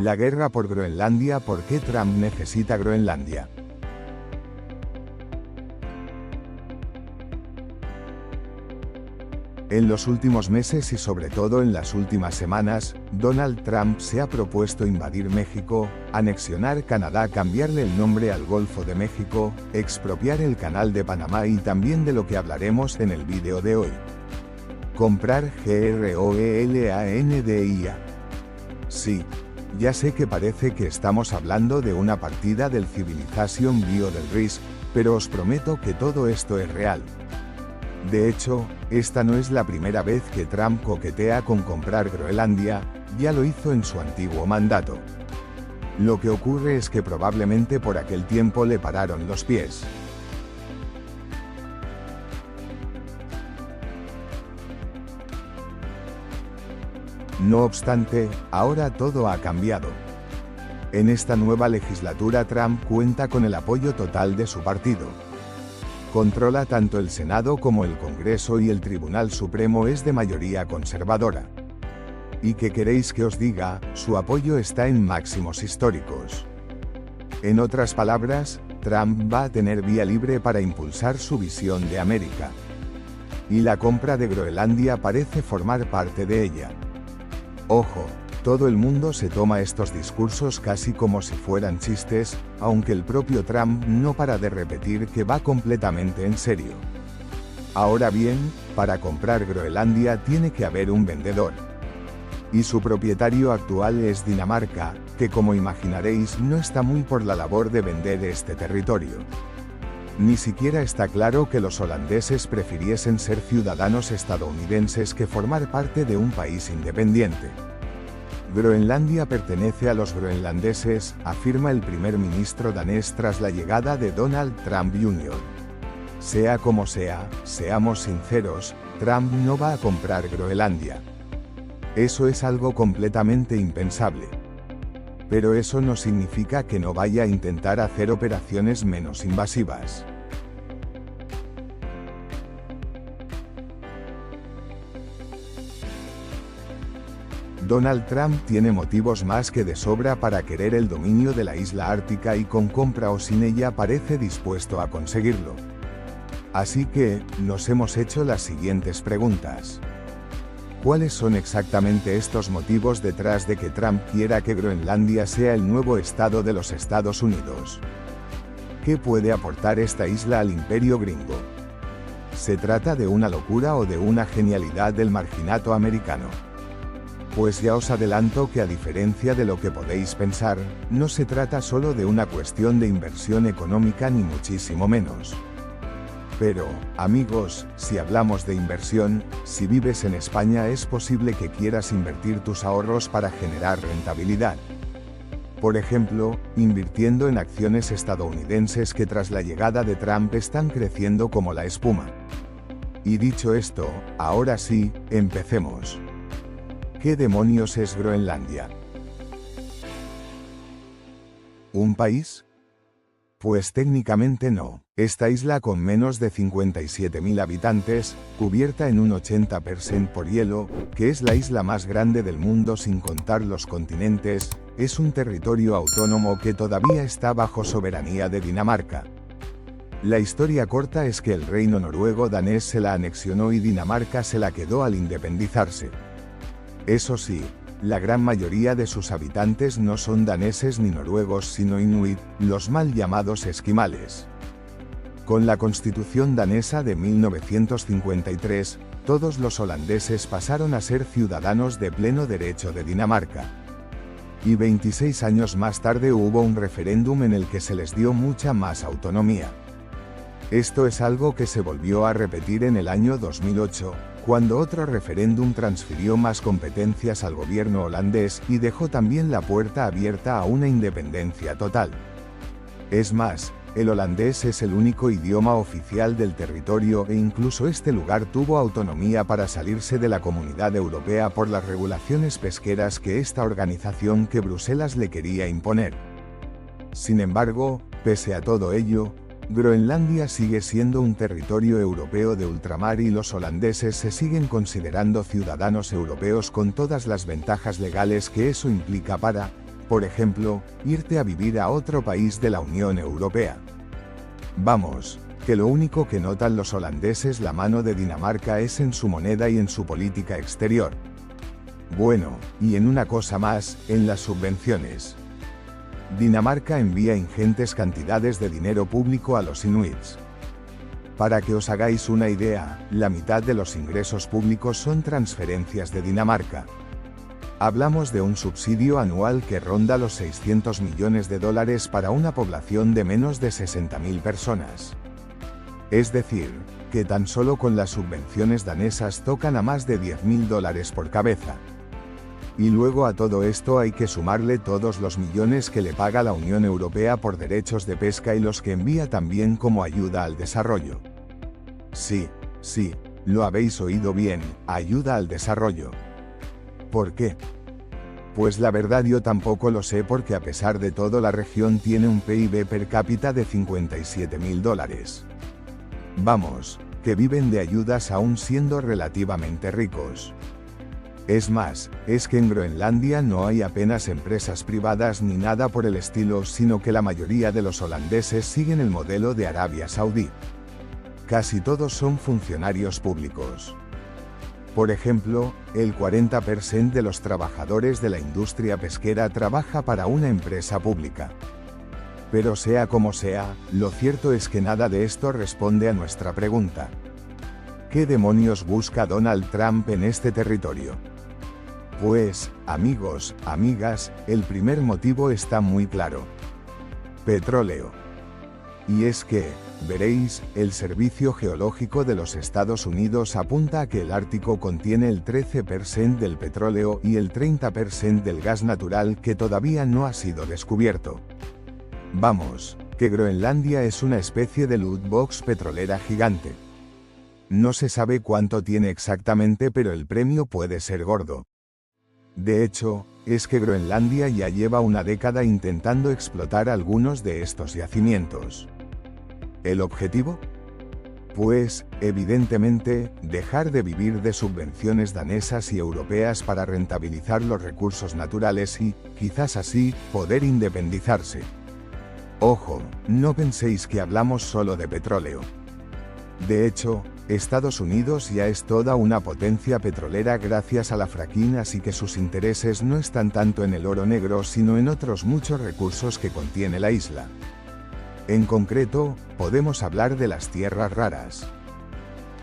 La guerra por Groenlandia. ¿Por qué Trump necesita Groenlandia? En los últimos meses y sobre todo en las últimas semanas, Donald Trump se ha propuesto invadir México, anexionar Canadá, cambiarle el nombre al Golfo de México, expropiar el Canal de Panamá y también de lo que hablaremos en el vídeo de hoy. Comprar Groenlandia. Sí, ya sé que parece que estamos hablando de una partida del Civilization Bio del Risk, pero os prometo que todo esto es real. De hecho, esta no es la primera vez que Trump coquetea con comprar Groenlandia, ya lo hizo en su antiguo mandato. Lo que ocurre es que probablemente por aquel tiempo le pararon los pies. No obstante, ahora todo ha cambiado. En esta nueva legislatura Trump cuenta con el apoyo total de su partido. Controla tanto el Senado como el Congreso y el Tribunal Supremo es de mayoría conservadora. ¿Y qué queréis que os diga? Su apoyo está en máximos históricos. En otras palabras, Trump va a tener vía libre para impulsar su visión de América. Y la compra de Groenlandia parece formar parte de ella. Ojo, todo el mundo se toma estos discursos casi como si fueran chistes, aunque el propio Trump no para de repetir que va completamente en serio. Ahora bien, para comprar Groenlandia tiene que haber un vendedor. Y su propietario actual es Dinamarca, que como imaginaréis no está muy por la labor de vender este territorio. Ni siquiera está claro que los holandeses prefiriesen ser ciudadanos estadounidenses que formar parte de un país independiente. Groenlandia pertenece a los groenlandeses, afirma el primer ministro danés tras la llegada de Donald Trump Jr. Sea como sea, seamos sinceros, Trump no va a comprar Groenlandia. Eso es algo completamente impensable. Pero eso no significa que no vaya a intentar hacer operaciones menos invasivas. Donald Trump tiene motivos más que de sobra para querer el dominio de la isla ártica y con compra o sin ella parece dispuesto a conseguirlo. Así que, nos hemos hecho las siguientes preguntas. ¿Cuáles son exactamente estos motivos detrás de que Trump quiera que Groenlandia sea el nuevo estado de los Estados Unidos? ¿Qué puede aportar esta isla al imperio gringo? ¿Se trata de una locura o de una genialidad del marginato americano? Pues ya os adelanto que a diferencia de lo que podéis pensar, no se trata solo de una cuestión de inversión económica ni muchísimo menos. Pero, amigos, si hablamos de inversión, si vives en España es posible que quieras invertir tus ahorros para generar rentabilidad. Por ejemplo, invirtiendo en acciones estadounidenses que tras la llegada de Trump están creciendo como la espuma. Y dicho esto, ahora sí, empecemos. ¿Qué demonios es Groenlandia? ¿Un país? Pues técnicamente no. Esta isla con menos de 57.000 habitantes, cubierta en un 80% por hielo, que es la isla más grande del mundo sin contar los continentes, es un territorio autónomo que todavía está bajo soberanía de Dinamarca. La historia corta es que el reino noruego danés se la anexionó y Dinamarca se la quedó al independizarse. Eso sí, la gran mayoría de sus habitantes no son daneses ni noruegos sino inuit, los mal llamados esquimales. Con la Constitución danesa de 1953, todos los holandeses pasaron a ser ciudadanos de pleno derecho de Dinamarca. Y 26 años más tarde hubo un referéndum en el que se les dio mucha más autonomía. Esto es algo que se volvió a repetir en el año 2008, cuando otro referéndum transfirió más competencias al gobierno holandés y dejó también la puerta abierta a una independencia total. Es más, el holandés es el único idioma oficial del territorio e incluso este lugar tuvo autonomía para salirse de la Comunidad Europea por las regulaciones pesqueras que esta organización que Bruselas le quería imponer. Sin embargo, pese a todo ello, Groenlandia sigue siendo un territorio europeo de ultramar y los holandeses se siguen considerando ciudadanos europeos con todas las ventajas legales que eso implica para por ejemplo, irte a vivir a otro país de la Unión Europea. Vamos, que lo único que notan los holandeses la mano de Dinamarca es en su moneda y en su política exterior. Bueno, y en una cosa más, en las subvenciones. Dinamarca envía ingentes cantidades de dinero público a los inuits. Para que os hagáis una idea, la mitad de los ingresos públicos son transferencias de Dinamarca. Hablamos de un subsidio anual que ronda los 600 millones de dólares para una población de menos de 60.000 personas. Es decir, que tan solo con las subvenciones danesas tocan a más de 10.000 dólares por cabeza. Y luego a todo esto hay que sumarle todos los millones que le paga la Unión Europea por derechos de pesca y los que envía también como ayuda al desarrollo. Sí, lo habéis oído bien, ayuda al desarrollo. ¿Por qué? Pues la verdad yo tampoco lo sé porque a pesar de todo la región tiene un PIB per cápita de 57.000 dólares. Vamos, que viven de ayudas aún siendo relativamente ricos. Es más, es que en Groenlandia no hay apenas empresas privadas ni nada por el estilo, sino que la mayoría de los holandeses siguen el modelo de Arabia Saudí. Casi todos son funcionarios públicos. Por ejemplo, el 40% de los trabajadores de la industria pesquera trabaja para una empresa pública. Pero sea como sea, lo cierto es que nada de esto responde a nuestra pregunta. ¿Qué demonios busca Donald Trump en este territorio? Pues, amigos, amigas, el primer motivo está muy claro. Petróleo. Y es que, veréis, el Servicio Geológico de los Estados Unidos apunta a que el Ártico contiene el 13% del petróleo y el 30% del gas natural que todavía no ha sido descubierto. Vamos, que Groenlandia es una especie de loot box petrolera gigante. No se sabe cuánto tiene exactamente, pero el premio puede ser gordo. De hecho, es que Groenlandia ya lleva una década intentando explotar algunos de estos yacimientos. ¿El objetivo? Pues, evidentemente, dejar de vivir de subvenciones danesas y europeas para rentabilizar los recursos naturales y, quizás así, poder independizarse. Ojo, no penséis que hablamos solo de petróleo. De hecho, Estados Unidos ya es toda una potencia petrolera gracias a la fracking, así que sus intereses no están tanto en el oro negro sino en otros muchos recursos que contiene la isla. En concreto, podemos hablar de las tierras raras.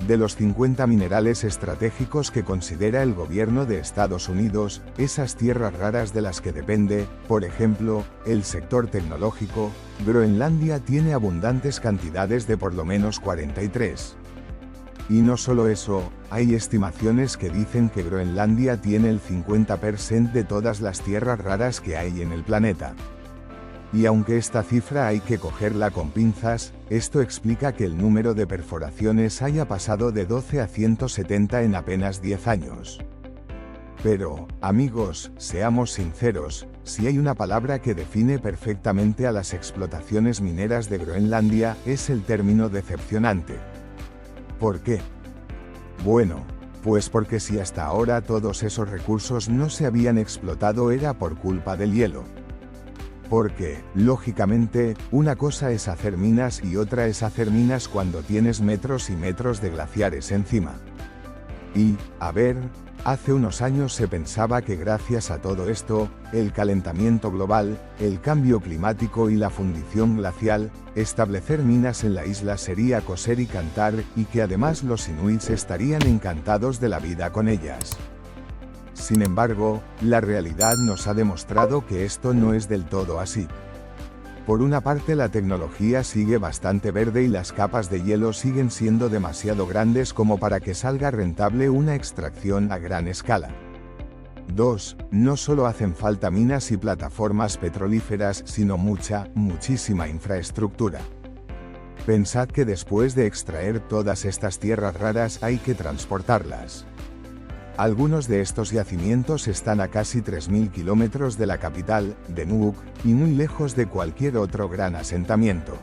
De los 50 minerales estratégicos que considera el gobierno de Estados Unidos, esas tierras raras de las que depende, por ejemplo, el sector tecnológico, Groenlandia tiene abundantes cantidades de por lo menos 43. Y no solo eso, hay estimaciones que dicen que Groenlandia tiene el 50% de todas las tierras raras que hay en el planeta. Y aunque esta cifra hay que cogerla con pinzas, esto explica que el número de perforaciones haya pasado de 12 a 170 en apenas 10 años. Pero, amigos, seamos sinceros, si hay una palabra que define perfectamente a las explotaciones mineras de Groenlandia, es el término decepcionante. ¿Por qué? Bueno, pues porque si hasta ahora todos esos recursos no se habían explotado era por culpa del hielo. Porque, lógicamente, una cosa es hacer minas y otra es hacer minas cuando tienes metros y metros de glaciares encima. Y, a ver, hace unos años se pensaba que gracias a todo esto, el calentamiento global, el cambio climático y la fundición glacial, establecer minas en la isla sería coser y cantar, y que además los inuits estarían encantados de la vida con ellas. Sin embargo, la realidad nos ha demostrado que esto no es del todo así. Por una parte, la tecnología sigue bastante verde y las capas de hielo siguen siendo demasiado grandes como para que salga rentable una extracción a gran escala. 2. No solo hacen falta minas y plataformas petrolíferas, sino muchísima infraestructura. Pensad que después de extraer todas estas tierras raras hay que transportarlas. Algunos de estos yacimientos están a casi 3.000 kilómetros de la capital, de Nuuk, y muy lejos de cualquier otro gran asentamiento.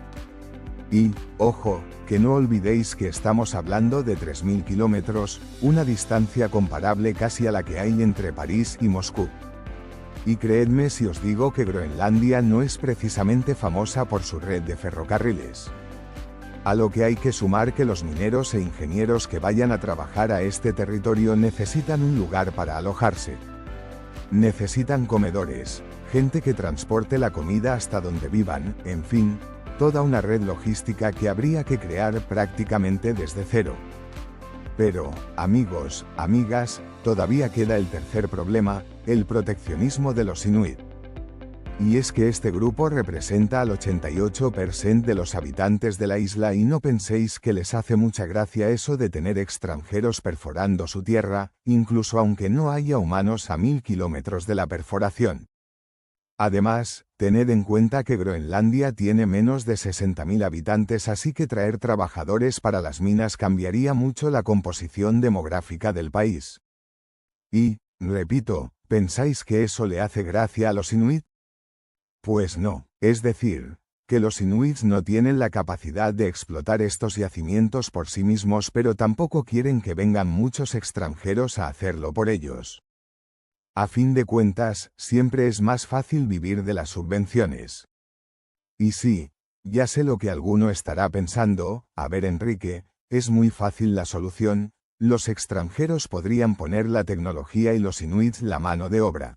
Y, ojo, que no olvidéis que estamos hablando de 3.000 kilómetros, una distancia comparable casi a la que hay entre París y Moscú. Y creedme si os digo que Groenlandia no es precisamente famosa por su red de ferrocarriles. A lo que hay que sumar que los mineros e ingenieros que vayan a trabajar a este territorio necesitan un lugar para alojarse. Necesitan comedores, gente que transporte la comida hasta donde vivan, en fin, toda una red logística que habría que crear prácticamente desde cero. Pero, amigos, amigas, todavía queda el tercer problema, el proteccionismo de los inuit. Y es que este grupo representa al 88% de los habitantes de la isla y no penséis que les hace mucha gracia eso de tener extranjeros perforando su tierra, incluso aunque no haya humanos a 1000 kilómetros de la perforación. Además, tened en cuenta que Groenlandia tiene menos de 60.000 habitantes, así que traer trabajadores para las minas cambiaría mucho la composición demográfica del país. Y, repito, ¿pensáis que eso le hace gracia a los inuit? Pues no, es decir, que los inuits no tienen la capacidad de explotar estos yacimientos por sí mismos, pero tampoco quieren que vengan muchos extranjeros a hacerlo por ellos. A fin de cuentas, siempre es más fácil vivir de las subvenciones. Y sí, ya sé lo que alguno estará pensando, a ver Enrique, es muy fácil la solución, los extranjeros podrían poner la tecnología y los inuits la mano de obra.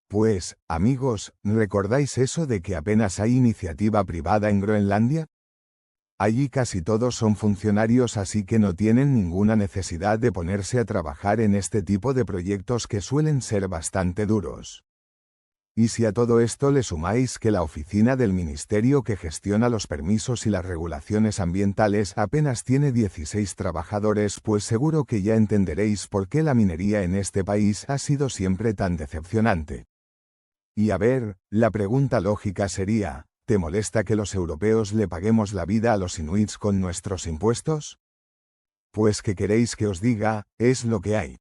Pues, amigos, ¿recordáis eso de que apenas hay iniciativa privada en Groenlandia? Allí casi todos son funcionarios, así que no tienen ninguna necesidad de ponerse a trabajar en este tipo de proyectos que suelen ser bastante duros. Y si a todo esto le sumáis que la oficina del ministerio que gestiona los permisos y las regulaciones ambientales apenas tiene 16 trabajadores, pues seguro que ya entenderéis por qué la minería en este país ha sido siempre tan decepcionante. Y a ver, la pregunta lógica sería, ¿te molesta que los europeos le paguemos la vida a los inuits con nuestros impuestos? Pues ¿qué queréis que os diga? Es lo que hay.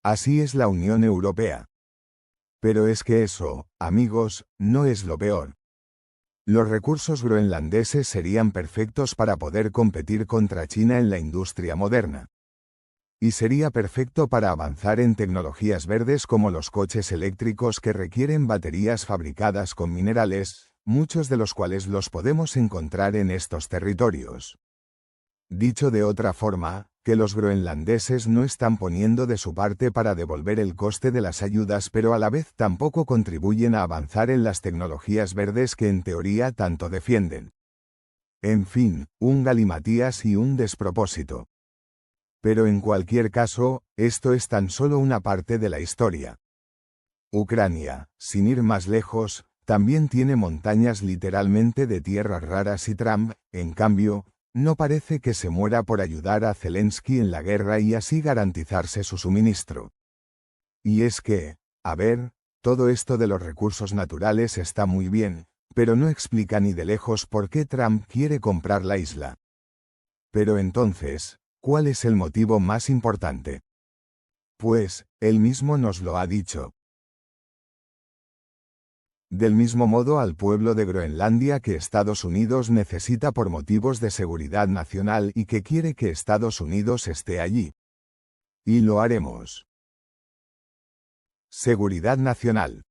Así es la Unión Europea. Pero es que eso, amigos, no es lo peor. Los recursos groenlandeses serían perfectos para poder competir contra China en la industria moderna. Y sería perfecto para avanzar en tecnologías verdes como los coches eléctricos que requieren baterías fabricadas con minerales, muchos de los cuales los podemos encontrar en estos territorios. Dicho de otra forma, que los groenlandeses no están poniendo de su parte para devolver el coste de las ayudas, pero a la vez tampoco contribuyen a avanzar en las tecnologías verdes que en teoría tanto defienden. En fin, un galimatías y un despropósito. Pero en cualquier caso, esto es tan solo una parte de la historia. Ucrania, sin ir más lejos, también tiene montañas literalmente de tierras raras y Trump, en cambio, no parece que se muera por ayudar a Zelensky en la guerra y así garantizarse su suministro. Y es que, a ver, todo esto de los recursos naturales está muy bien, pero no explica ni de lejos por qué Trump quiere comprar la isla. Pero entonces, ¿cuál es el motivo más importante? Pues, él mismo nos lo ha dicho. Del mismo modo al pueblo de Groenlandia que Estados Unidos necesita por motivos de seguridad nacional y que quiere que Estados Unidos esté allí. Y lo haremos. Seguridad nacional.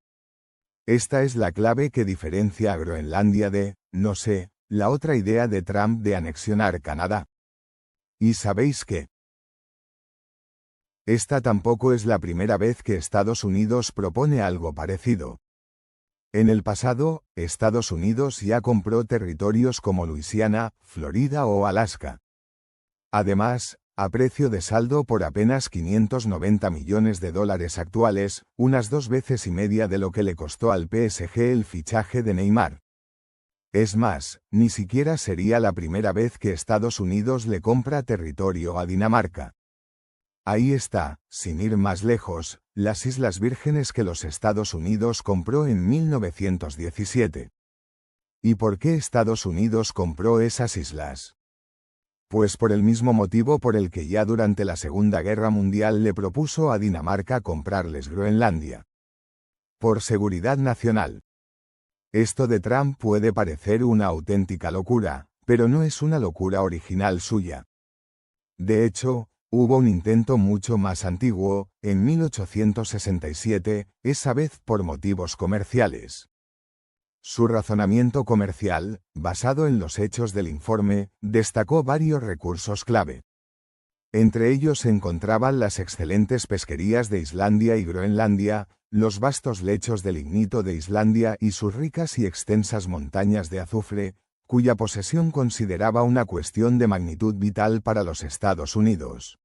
Esta es la clave que diferencia a Groenlandia de, no sé, la otra idea de Trump de anexionar Canadá. ¿Y sabéis qué? Esta tampoco es la primera vez que Estados Unidos propone algo parecido. En el pasado, Estados Unidos ya compró territorios como Luisiana, Florida o Alaska. Además, a precio de saldo por apenas $590 millones actuales, unas 2 veces y media de lo que le costó al PSG el fichaje de Neymar. Es más, ni siquiera sería la primera vez que Estados Unidos le compra territorio a Dinamarca. Ahí está, sin ir más lejos, las Islas Vírgenes que los Estados Unidos compró en 1917. ¿Y por qué Estados Unidos compró esas islas? Pues por el mismo motivo por el que ya durante la Segunda Guerra Mundial le propuso a Dinamarca comprarles Groenlandia. Por seguridad nacional. Esto de Trump puede parecer una auténtica locura, pero no es una locura original suya. De hecho, Hubo un intento mucho más antiguo, en 1867, esa vez por motivos comerciales. Su razonamiento comercial, basado en los hechos del informe, destacó varios recursos clave. Entre ellos se encontraban las excelentes pesquerías de Islandia y Groenlandia, los vastos lechos de lignito de Islandia y sus ricas y extensas montañas de azufre, cuya posesión consideraba una cuestión de magnitud vital para los Estados Unidos.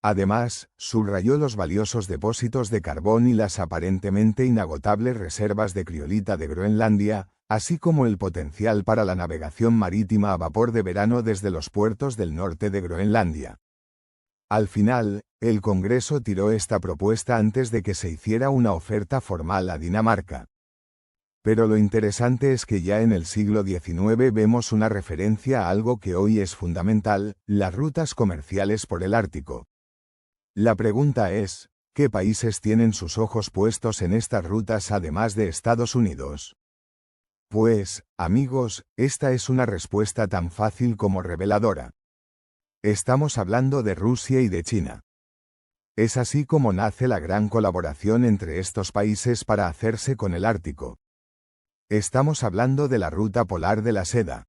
Además, subrayó los valiosos depósitos de carbón y las aparentemente inagotables reservas de criolita de Groenlandia, así como el potencial para la navegación marítima a vapor de verano desde los puertos del norte de Groenlandia. Al final, el Congreso tiró esta propuesta antes de que se hiciera una oferta formal a Dinamarca. Pero lo interesante es que ya en el siglo XIX vemos una referencia a algo que hoy es fundamental, las rutas comerciales por el Ártico. La pregunta es, ¿qué países tienen sus ojos puestos en estas rutas además de Estados Unidos? Pues, amigos, esta es una respuesta tan fácil como reveladora. Estamos hablando de Rusia y de China. Es así como nace la gran colaboración entre estos países para hacerse con el Ártico. Estamos hablando de la ruta polar de la seda.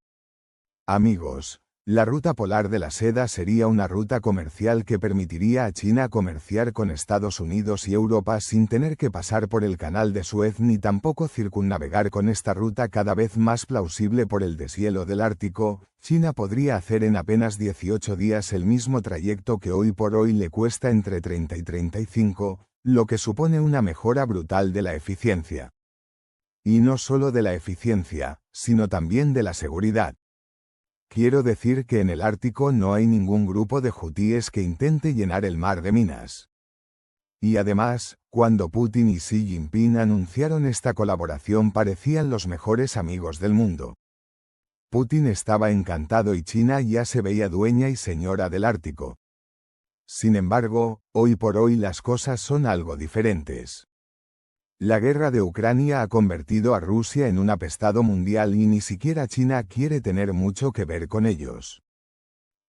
Amigos, la ruta polar de la seda sería una ruta comercial que permitiría a China comerciar con Estados Unidos y Europa sin tener que pasar por el Canal de Suez ni tampoco circunnavegar con esta ruta cada vez más plausible por el deshielo del Ártico. China podría hacer en apenas 18 días el mismo trayecto que hoy por hoy le cuesta entre 30 y 35, lo que supone una mejora brutal de la eficiencia. Y no solo de la eficiencia, sino también de la seguridad. Quiero decir que en el Ártico no hay ningún grupo de hutíes que intente llenar el mar de minas. Y además, cuando Putin y Xi Jinping anunciaron esta colaboración parecían los mejores amigos del mundo. Putin estaba encantado y China ya se veía dueña y señora del Ártico. Sin embargo, hoy por hoy las cosas son algo diferentes. La guerra de Ucrania ha convertido a Rusia en un apestado mundial y ni siquiera China quiere tener mucho que ver con ellos.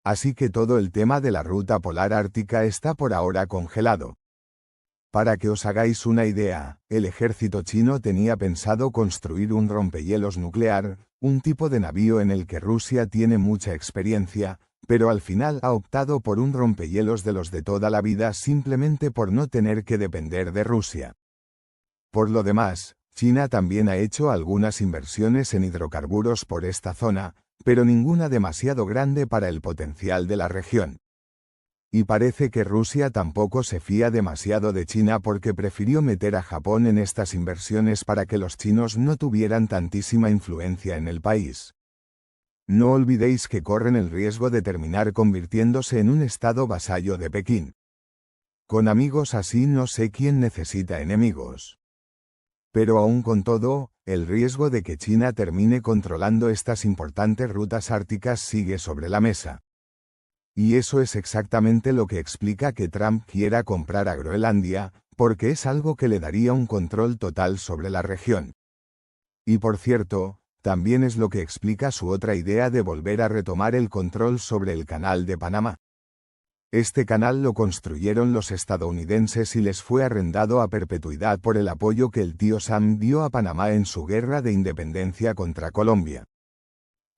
Así que todo el tema de la ruta polar ártica está por ahora congelado. Para que os hagáis una idea, el ejército chino tenía pensado construir un rompehielos nuclear, un tipo de navío en el que Rusia tiene mucha experiencia, pero al final ha optado por un rompehielos de los de toda la vida simplemente por no tener que depender de Rusia. Por lo demás, China también ha hecho algunas inversiones en hidrocarburos por esta zona, pero ninguna demasiado grande para el potencial de la región. Y parece que Rusia tampoco se fía demasiado de China porque prefirió meter a Japón en estas inversiones para que los chinos no tuvieran tantísima influencia en el país. No olvidéis que corren el riesgo de terminar convirtiéndose en un estado vasallo de Pekín. Con amigos así no sé quién necesita enemigos. Pero aún con todo, el riesgo de que China termine controlando estas importantes rutas árticas sigue sobre la mesa. Y eso es exactamente lo que explica que Trump quiera comprar a Groenlandia, porque es algo que le daría un control total sobre la región. Y por cierto, también es lo que explica su otra idea de volver a retomar el control sobre el Canal de Panamá. Este canal lo construyeron los estadounidenses y les fue arrendado a perpetuidad por el apoyo que el tío Sam dio a Panamá en su guerra de independencia contra Colombia.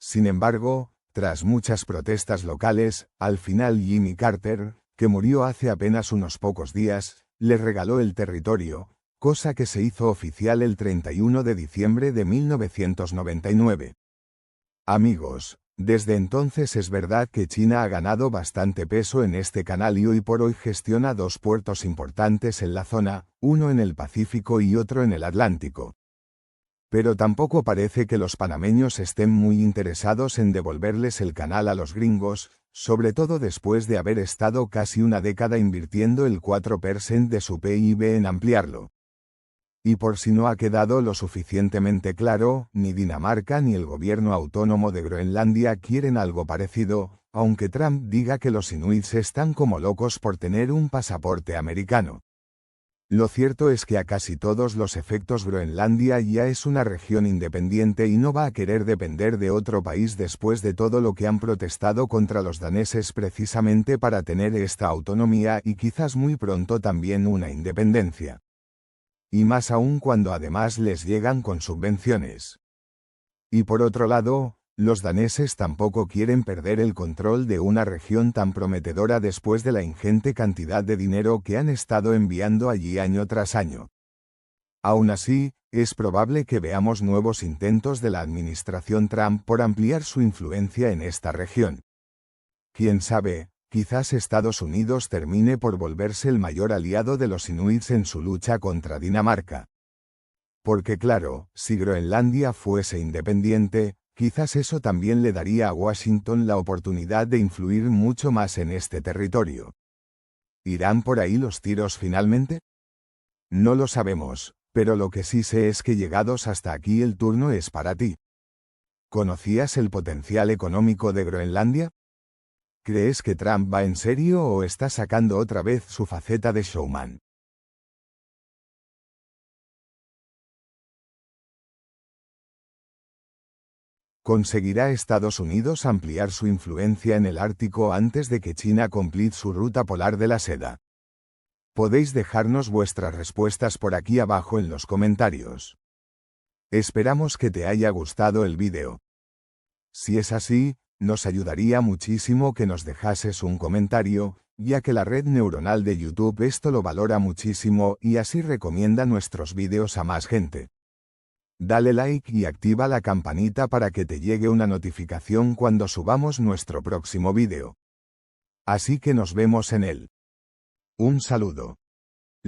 Sin embargo, tras muchas protestas locales, al final Jimmy Carter, que murió hace apenas unos pocos días, les regaló el territorio, cosa que se hizo oficial el 31 de diciembre de 1999. Amigos, desde entonces es verdad que China ha ganado bastante peso en este canal y hoy por hoy gestiona dos puertos importantes en la zona, uno en el Pacífico y otro en el Atlántico. Pero tampoco parece que los panameños estén muy interesados en devolverles el canal a los gringos, sobre todo después de haber estado casi una década invirtiendo el 4% de su PIB en ampliarlo. Y por si no ha quedado lo suficientemente claro, ni Dinamarca ni el gobierno autónomo de Groenlandia quieren algo parecido, aunque Trump diga que los inuits están como locos por tener un pasaporte americano. Lo cierto es que a casi todos los efectos Groenlandia ya es una región independiente y no va a querer depender de otro país después de todo lo que han protestado contra los daneses precisamente para tener esta autonomía y quizás muy pronto también una independencia. Y más aún cuando además les llegan con subvenciones. Y por otro lado, los daneses tampoco quieren perder el control de una región tan prometedora después de la ingente cantidad de dinero que han estado enviando allí año tras año. Aún así, es probable que veamos nuevos intentos de la administración Trump por ampliar su influencia en esta región. Quién sabe, quizás Estados Unidos termine por volverse el mayor aliado de los inuits en su lucha contra Dinamarca. Porque claro, si Groenlandia fuese independiente, quizás eso también le daría a Washington la oportunidad de influir mucho más en este territorio. ¿Irán por ahí los tiros finalmente? No lo sabemos, pero lo que sí sé es que llegados hasta aquí el turno es para ti. ¿Conocías el potencial económico de Groenlandia? ¿Crees que Trump va en serio o está sacando otra vez su faceta de showman? ¿Conseguirá Estados Unidos ampliar su influencia en el Ártico antes de que China complete su ruta polar de la seda? Podéis dejarnos vuestras respuestas por aquí abajo en los comentarios. Esperamos que te haya gustado el vídeo. Si es así, nos ayudaría muchísimo que nos dejases un comentario, ya que la red neuronal de YouTube esto lo valora muchísimo y así recomienda nuestros vídeos a más gente. Dale like y activa la campanita para que te llegue una notificación cuando subamos nuestro próximo vídeo. Así que nos vemos en él. Un saludo.